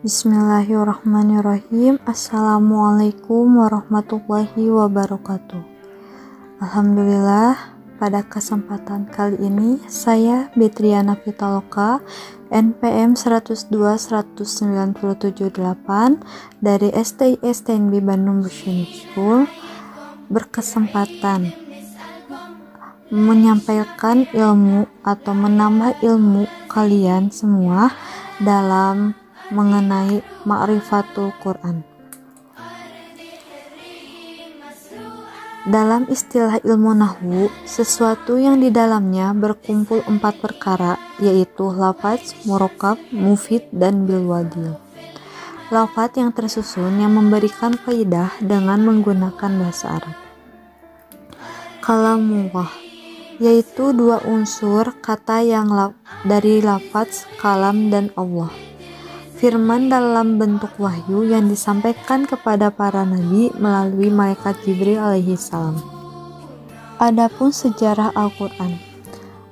Bismillahirrahmanirrahim. Assalamualaikum warahmatullahi wabarakatuh. Alhamdulillah, pada kesempatan kali ini saya Betriana Pitaloka, NPM 102-197-8 dari STIS TNB Bandung Business School berkesempatan menyampaikan ilmu atau menambah ilmu kalian semua dalam mengenai ma'rifatul Quran. Dalam istilah ilmu nahwu, sesuatu yang di dalamnya berkumpul 4 perkara, yaitu lafaz, murakkab, mufid, dan bilwadil. Lafaz yang tersusun yang memberikan faidah dengan menggunakan bahasa Arab. Kalamullah, yaitu 2 unsur kata yang dari lafaz kalam dan Allah. Firman dalam bentuk wahyu yang disampaikan kepada para nabi melalui malaikat Jibril alaihi salam. Adapun sejarah Al-Quran.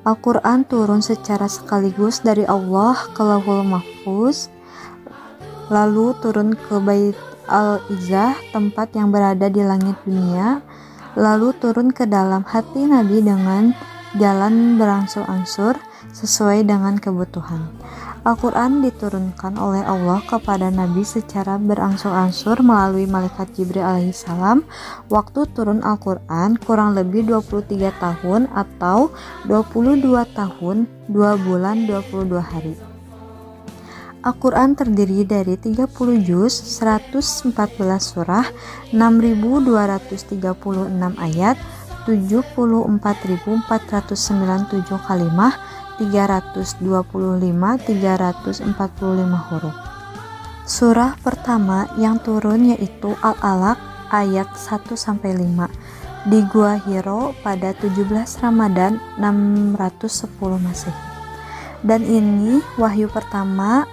Al-Quran turun secara sekaligus dari Allah ke Lauhul Mahfuz, lalu turun ke Bait Al-Izzah, tempat yang berada di langit dunia, lalu turun ke dalam hati Nabi dengan jalan berangsur-angsur sesuai dengan kebutuhan. Al-Quran diturunkan oleh Allah kepada Nabi secara berangsur-angsur melalui malaikat Jibril alaihissalam. Waktu turun Al-Quran kurang lebih 23 tahun atau 22 tahun, 2 bulan, 22 hari. Al-Quran terdiri dari 30 juz, 114 surah, 6.236 ayat, 74.497 kalimah, 325 huruf. Surah pertama yang turun yaitu Al-Alaq ayat 1-5 di Gua Hiro pada 17 Ramadan 610 Masehi. Dan ini wahyu pertama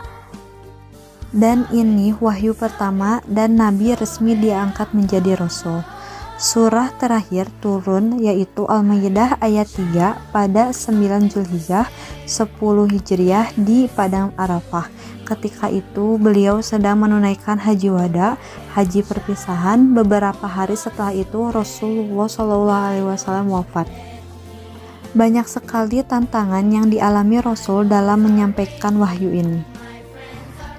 dan Nabi resmi diangkat menjadi Rasul. Surah terakhir turun yaitu Al-Maidah ayat 3 pada 9 Zulhijjah 10 Hijriah di Padang Arafah. Ketika itu beliau sedang menunaikan haji wada, haji perpisahan. Beberapa hari setelah itu Rasulullah SAW wafat. Banyak sekali tantangan yang dialami Rasul dalam menyampaikan wahyu ini,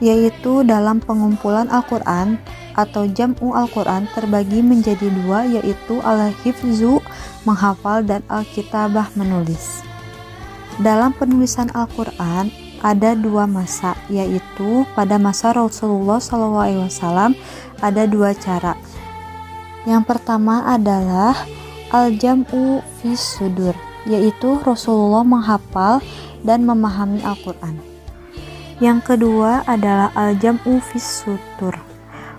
yaitu dalam pengumpulan Al-Quran atau jam'u Al-Quran terbagi menjadi 2, yaitu al-hifzu menghafal dan al-kitabah menulis. Dalam penulisan Al-Quran ada 2 masa, yaitu pada masa Rasulullah SAW ada 2 cara. Yang pertama adalah al-jam'u fis sudur, yaitu Rasulullah menghafal dan memahami Al-Quran. Yang kedua adalah al-jam'u fis sutur,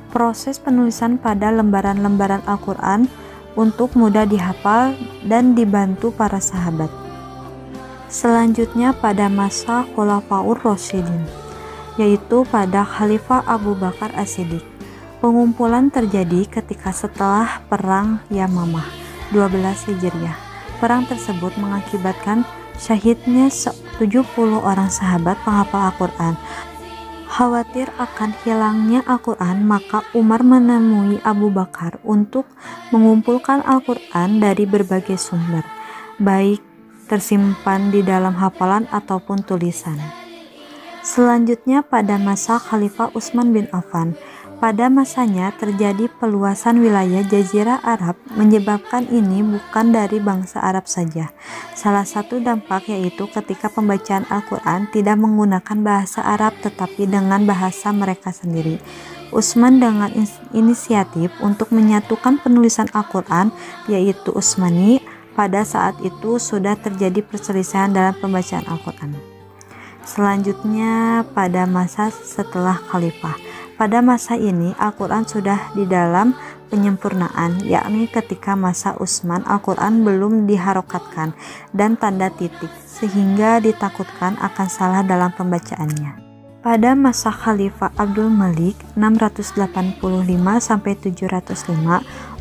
proses penulisan pada lembaran-lembaran Al-Quran untuk mudah dihafal dan dibantu para sahabat. Selanjutnya pada masa Khulafaur Rasyidin, yaitu pada Khalifah Abu Bakar As-Siddiq. Pengumpulan terjadi ketika setelah Perang Yamamah 12 Hijriah. Perang tersebut mengakibatkan syahidnya 70 orang sahabat penghafal Al-Quran. Khawatir akan hilangnya Al-Quran, maka Umar menemui Abu Bakar untuk mengumpulkan Al-Quran dari berbagai sumber, baik tersimpan di dalam hafalan ataupun tulisan. Selanjutnya pada masa Khalifah Utsman bin Affan. Pada masanya terjadi peluasan wilayah Jazirah Arab, menyebabkan ini bukan dari bangsa Arab saja. Salah satu dampak yaitu ketika pembacaan Al-Quran tidak menggunakan bahasa Arab tetapi dengan bahasa mereka sendiri. Utsman dengan inisiatif untuk menyatukan penulisan Al-Quran yaitu Utsmani. Pada saat itu sudah terjadi perselisihan dalam pembacaan Al-Quran. Selanjutnya pada masa setelah Khalifah. Pada masa ini Al-Quran sudah di dalam penyempurnaan, yakni ketika masa Utsman Al-Quran belum diharokatkan dan tanda titik, sehingga ditakutkan akan salah dalam pembacaannya. Pada masa Khalifah Abdul Malik 685-705,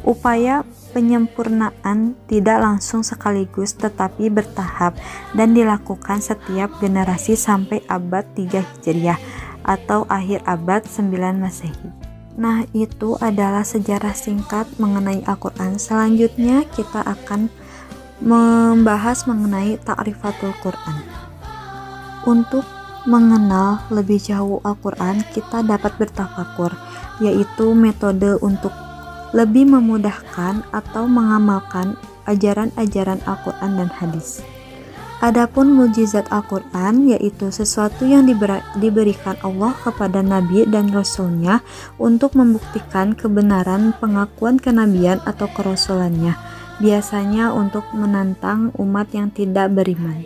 upaya penyempurnaan tidak langsung sekaligus tetapi bertahap dan dilakukan setiap generasi sampai abad 3 Hijriah atau akhir abad 9 Masehi. Nah, itu adalah sejarah singkat mengenai Al-Quran. Selanjutnya kita akan membahas mengenai Ta'rifatul Quran. Untuk mengenal lebih jauh Al-Quran, kita dapat bertafakur, yaitu metode untuk lebih memudahkan atau mengamalkan ajaran-ajaran Al-Quran dan hadis. Adapun mukjizat Al-Quran, yaitu sesuatu yang diberikan Allah kepada Nabi dan Rasulnya untuk membuktikan kebenaran pengakuan kenabian atau kerasulannya, biasanya untuk menantang umat yang tidak beriman.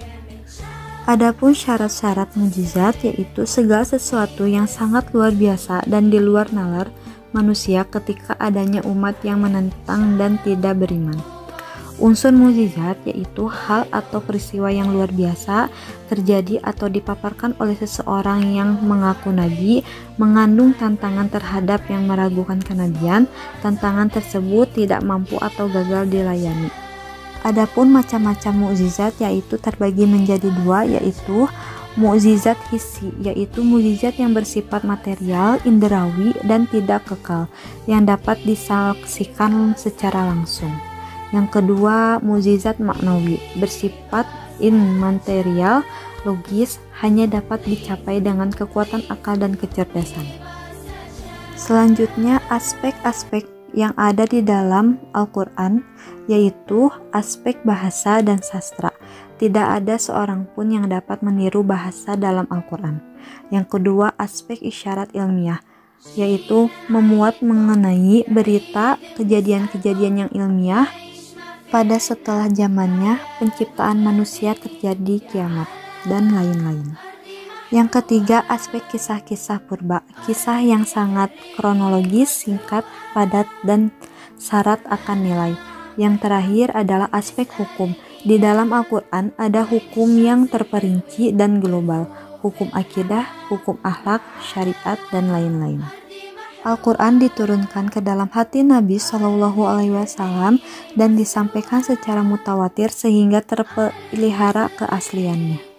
Adapun syarat-syarat mukjizat, yaitu segala sesuatu yang sangat luar biasa dan di luar nalar manusia ketika adanya umat yang menentang dan tidak beriman. Unsur mukjizat yaitu hal atau peristiwa yang luar biasa terjadi atau dipaparkan oleh seseorang yang mengaku nabi, mengandung tantangan terhadap yang meragukan kenabian. Tantangan tersebut tidak mampu atau gagal dilayani. Adapun macam-macam mukjizat yaitu terbagi menjadi dua, yaitu mukjizat hissi, yaitu mukjizat yang bersifat material, inderawi, dan tidak kekal, yang dapat disaksikan secara langsung. Yang kedua, mukjizat maknawi, bersifat immaterial, logis, hanya dapat dicapai dengan kekuatan akal dan kecerdasan. Selanjutnya, aspek-aspek yang ada di dalam Al-Quran, yaitu aspek bahasa dan sastra. Tidak ada seorang pun yang dapat meniru bahasa dalam Al-Quran. Yang kedua, aspek isyarat ilmiah, yaitu memuat mengenai berita kejadian-kejadian yang ilmiah pada setelah zamannya penciptaan manusia terjadi kiamat, dan lain-lain. Yang ketiga, aspek kisah-kisah purba, kisah yang sangat kronologis, singkat, padat, dan syarat akan nilai. Yang terakhir adalah aspek hukum. Di dalam Al-Quran ada hukum yang terperinci dan global, hukum akidah, hukum akhlak, syariat, dan lain-lain. Al-Quran diturunkan ke dalam hati Nabi Shallallahu Alaihi Wasallam dan disampaikan secara mutawatir sehingga terpelihara keasliannya.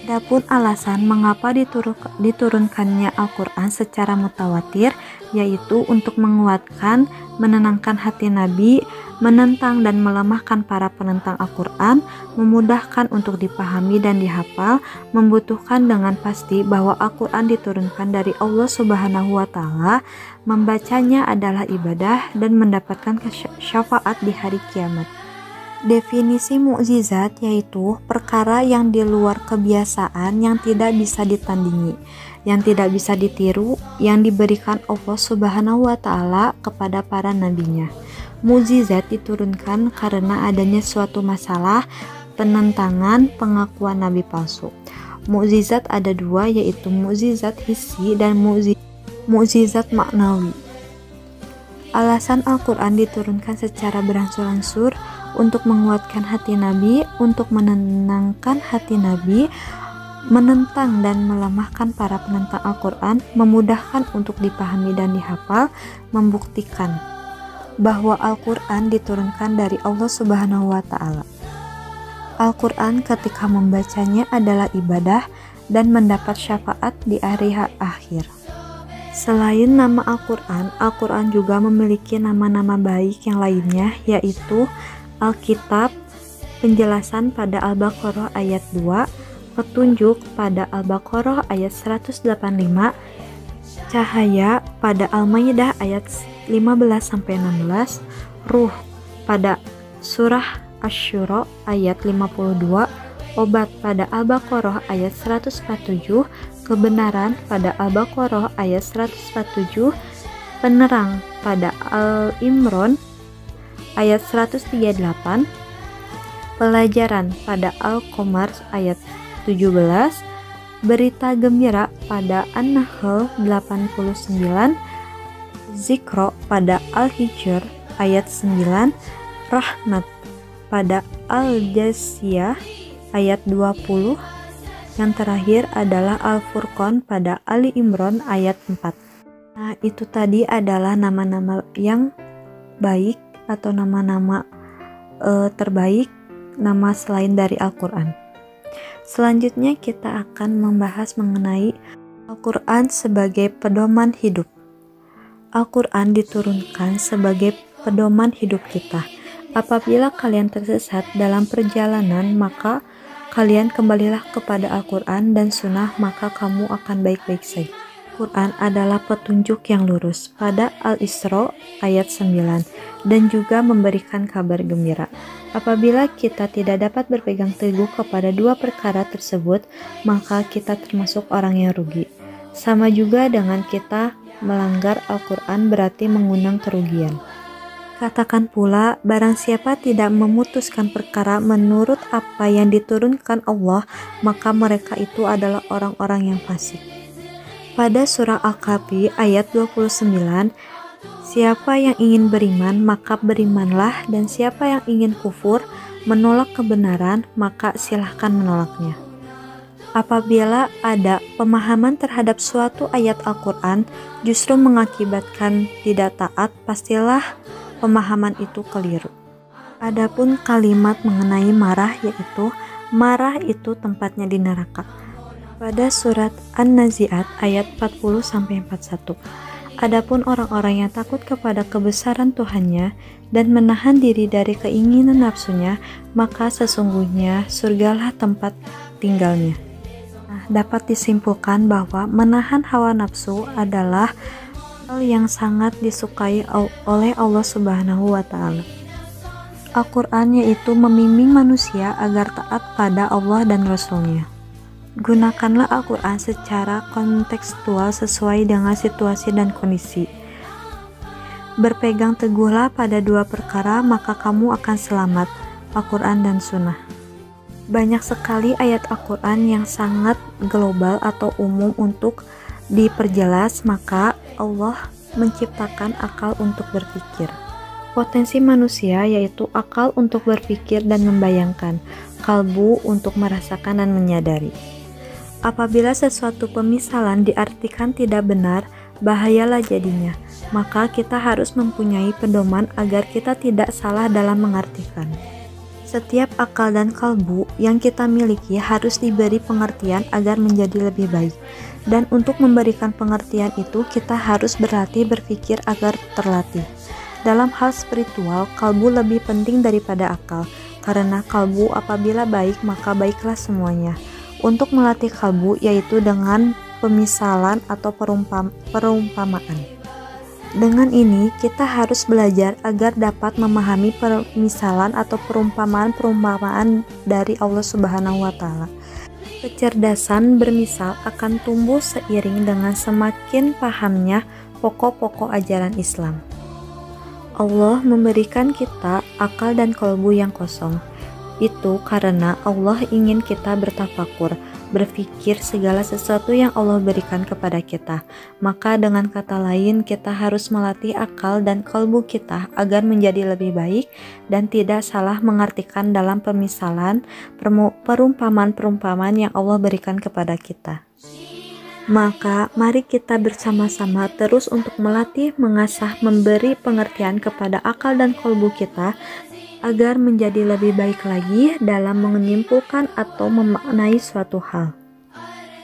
Adapun alasan mengapa diturunkannya Al-Quran secara mutawatir, yaitu untuk menguatkan, menenangkan hati Nabi, menentang dan melemahkan para penentang Al-Quran, memudahkan untuk dipahami dan dihafal, membutuhkan dengan pasti bahwa Al-Quran diturunkan dari Allah Subhanahu wa Ta'ala, membacanya adalah ibadah dan mendapatkan syafaat di hari kiamat. Definisi mukjizat yaitu perkara yang di luar kebiasaan yang tidak bisa ditandingi, yang tidak bisa ditiru, yang diberikan Allah Subhanahu wa Ta'ala kepada para nabinya. Mukjizat diturunkan karena adanya suatu masalah, penentangan, pengakuan nabi palsu. Mukjizat ada dua, yaitu mukjizat hissi dan mukjizat maknawi. Alasan Al-Quran diturunkan secara berangsur-angsur untuk menguatkan hati Nabi, untuk menenangkan hati Nabi, menentang dan melemahkan para penentang Al-Quran, memudahkan untuk dipahami dan dihafal, membuktikan bahwa Al-Quran diturunkan dari Allah Subhanahu wa Ta'ala. Al-Quran ketika membacanya adalah ibadah dan mendapat syafaat di hari akhir. Selain nama Al-Quran, Al-Quran juga memiliki nama-nama baik yang lainnya, yaitu Alkitab, penjelasan pada Al-Baqarah ayat 2, petunjuk pada Al-Baqarah ayat 185, cahaya pada Al-Maidah ayat 15-16, ruh pada surah Asy-Syura ayat 52, obat pada Al-Baqarah ayat 147, kebenaran pada Al-Baqarah ayat 147, penerang pada Al-Imran ayat 138, pelajaran pada Al-Qamar ayat 17, berita gembira pada An-Nahl 89, Zikra pada Al-Hijr ayat 9, rahmat pada Al-Jasiyah ayat 20, Yang terakhir adalah Al-Furqan pada Ali Imran ayat 4. Nah, itu tadi adalah nama-nama yang baik atau nama-nama terbaik, nama selain dari Al-Quran. Selanjutnya kita akan membahas mengenai Al-Quran sebagai pedoman hidup. Al-Quran diturunkan sebagai pedoman hidup kita. Apabila kalian tersesat dalam perjalanan, maka kalian kembalilah kepada Al-Quran dan Sunnah, maka kamu akan baik-baik saja. Al-Quran adalah petunjuk yang lurus pada Al-Isra ayat 9 dan juga memberikan kabar gembira. Apabila kita tidak dapat berpegang teguh kepada dua perkara tersebut, maka kita termasuk orang yang rugi. Sama juga dengan kita melanggar Al-Quran berarti mengundang kerugian. Katakan pula, barang siapa tidak memutuskan perkara menurut apa yang diturunkan Allah, maka mereka itu adalah orang-orang yang fasik. Pada surah Al-Kahfi ayat 29, siapa yang ingin beriman, maka berimanlah, dan siapa yang ingin kufur, menolak kebenaran, maka silahkan menolaknya. Apabila ada pemahaman terhadap suatu ayat Al-Quran justru mengakibatkan tidak taat, pastilah pemahaman itu keliru. Adapun kalimat mengenai marah, yaitu marah itu tempatnya di neraka. Pada surat An-Nazi'at ayat 40-41. Adapun orang-orang yang takut kepada kebesaran Tuhannya dan menahan diri dari keinginan nafsunya, maka sesungguhnya surgalah tempat tinggalnya. Nah, dapat disimpulkan bahwa menahan hawa nafsu adalah hal yang sangat disukai oleh Allah Subhanahu wa Ta'ala. Al-Quran yaitu membimbing manusia agar taat pada Allah dan Rasul-Nya. Gunakanlah Al-Quran secara kontekstual sesuai dengan situasi dan kondisi. Berpegang teguhlah pada dua perkara, maka kamu akan selamat, Al-Quran dan Sunnah. Banyak sekali ayat Al-Quran yang sangat global atau umum untuk diperjelas, maka Allah menciptakan akal untuk berpikir. Potensi manusia yaitu akal untuk berpikir dan membayangkan, kalbu untuk merasakan dan menyadari. Apabila sesuatu pemisalan diartikan tidak benar, bahayalah jadinya. Maka kita harus mempunyai pedoman agar kita tidak salah dalam mengartikan. Setiap akal dan kalbu yang kita miliki harus diberi pengertian agar menjadi lebih baik. Dan untuk memberikan pengertian itu, kita harus berlatih berpikir agar terlatih. Dalam hal spiritual, kalbu lebih penting daripada akal. Karena kalbu apabila baik, maka baiklah semuanya. Untuk melatih kalbu yaitu dengan pemisalan atau perumpamaan. Dengan ini kita harus belajar agar dapat memahami pemisalan atau perumpamaan dari Allah Subhanahu wa Ta'ala. Kecerdasan bermisal akan tumbuh seiring dengan semakin pahamnya pokok-pokok ajaran Islam. Allah memberikan kita akal dan kalbu yang kosong. Itu karena Allah ingin kita bertafakur, berpikir segala sesuatu yang Allah berikan kepada kita. Maka dengan kata lain, kita harus melatih akal dan kalbu kita agar menjadi lebih baik dan tidak salah mengartikan dalam pemisalan, perumpamaan-perumpamaan yang Allah berikan kepada kita. Maka mari kita bersama-sama terus untuk melatih, mengasah, memberi pengertian kepada akal dan kalbu kita agar menjadi lebih baik lagi dalam menyimpulkan atau memaknai suatu hal.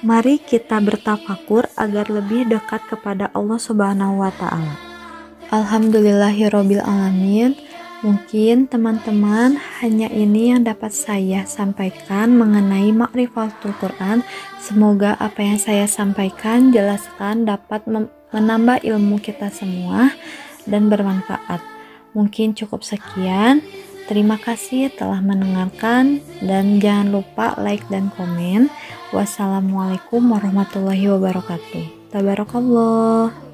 Mari kita bertafakur agar lebih dekat kepada Allah Subhanahu wa Ta'ala. Alhamdulillahirabbil alamin. Mungkin teman-teman hanya ini yang dapat saya sampaikan mengenai Ma'rifatul Quran. Semoga apa yang saya sampaikan, jelaskan dapat menambah ilmu kita semua dan bermanfaat. Mungkin cukup sekian. Terima kasih telah mendengarkan dan jangan lupa like dan komen. Wassalamualaikum warahmatullahi wabarakatuh. Tabarakallah.